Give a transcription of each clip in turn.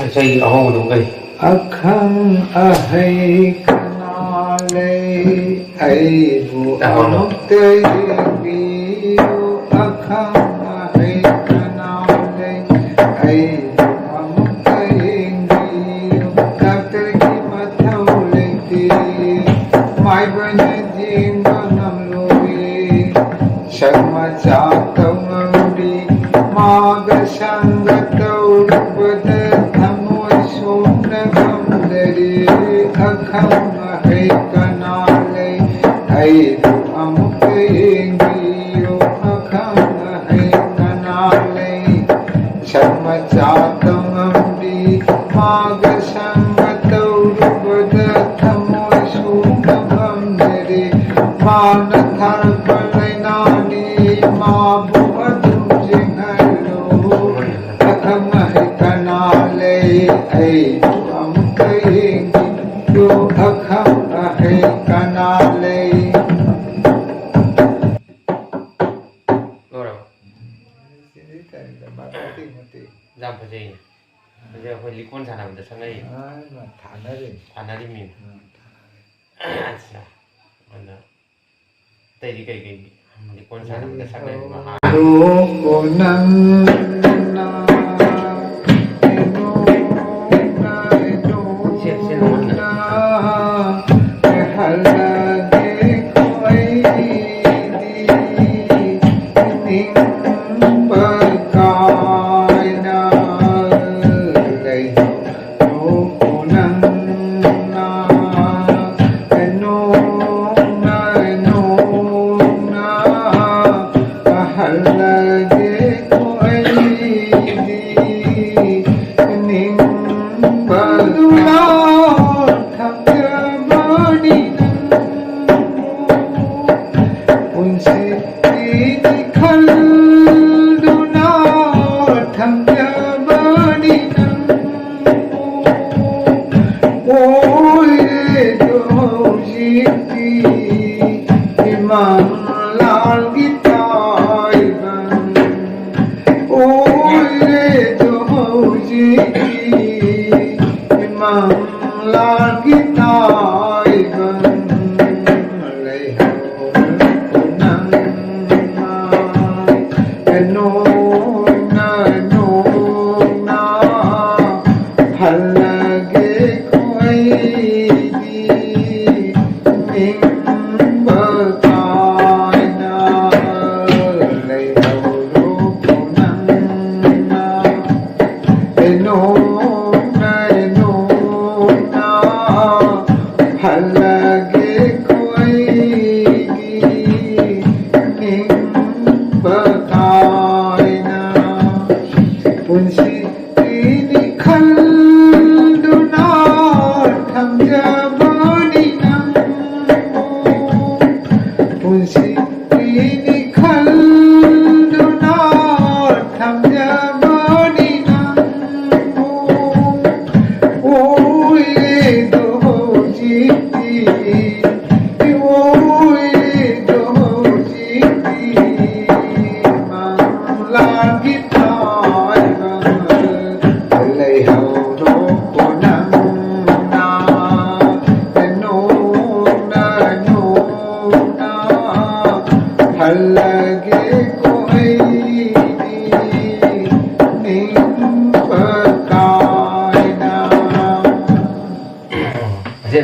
Say ako dong kay. Akhang ahay kanale ay buong tayo akhang ahay kanale ay buong tayo Dr. Kimataw Lenti Mai Banajim Banam Lubi Sharma Chataw Ngudi Maga Sangataw Rupata Akhang ahay kanale ay buong tayo akhang ahay kanale Sharma Chatang Amdi Maga Sangataw Rupata Tamoy Sunagam Dere Manathar Palay Nani Mabuadum Jinghalo Akhang ahay kanale ay buong tayo akhang ahay kanale Jam phải gì? Bây giờ phải lý quân sản làm được sang đây. Thản đi mình. अच्छा. Mana? Tadi kayak lý quân sản làm được sang đây mà.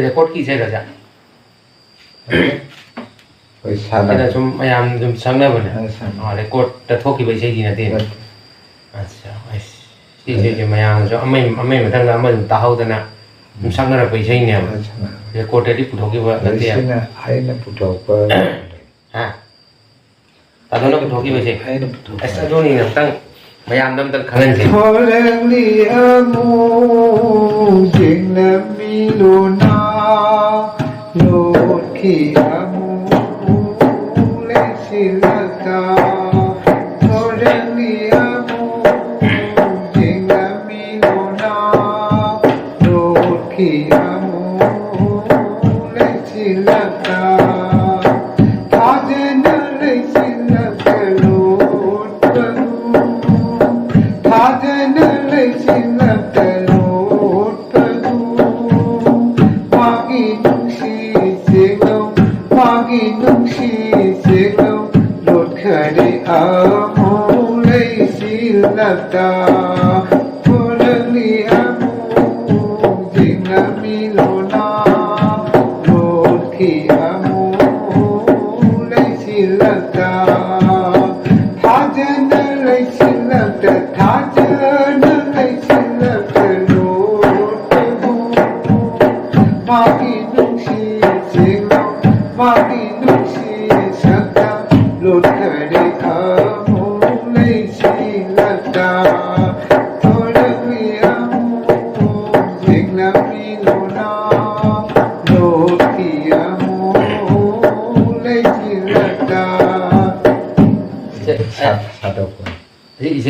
Record kỹ sẽ được chưa? Cái là chúng mày làm chúng sáng nay vậy nè. Record đã thuốc cái bệnh gì nè tiền. Thì mày làm cho mày mà thằng nào mình tao thế nè. Chúng sáng nay là bệnh gì nè. Record đấy đi phụ thuộc cái vợ cái tiền. Hay là phụ thuộc vào. À. Tao nói cái thuốc cái bệnh gì? Ai sao cho nên là tăng mày làm đâm tăng khả năng gì? Thôi em đi amu chính là mi luna lột khi amu lên silaka. Thôi em đi amu chính là mi luna lột khi amu lên silaka. Hãy subscribe cho kênh Ghiền Mì Gõ để không bỏ lỡ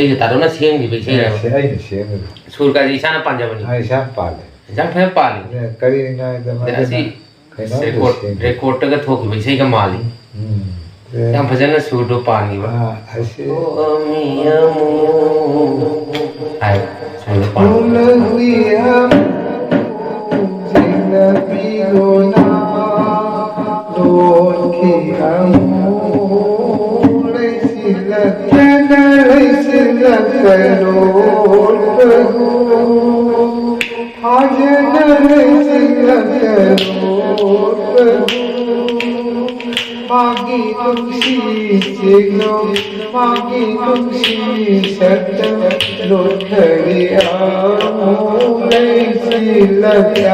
이제 다루나 시행이 이제 시행을 술까지 이사는 반자분이 아이샤 빨래 장패 빨리 네 거리가 다시 레코드가 토기 이제가 말이 yang bhajan sudo pani ba ashe amiyamu ai sudo pani jinabirona doki amu leisila kalor pragu ajana leisila kalor pragu मागी तुमसी चिगलो मागी तुमसी सत्य लोथड़िया मोले सी लगा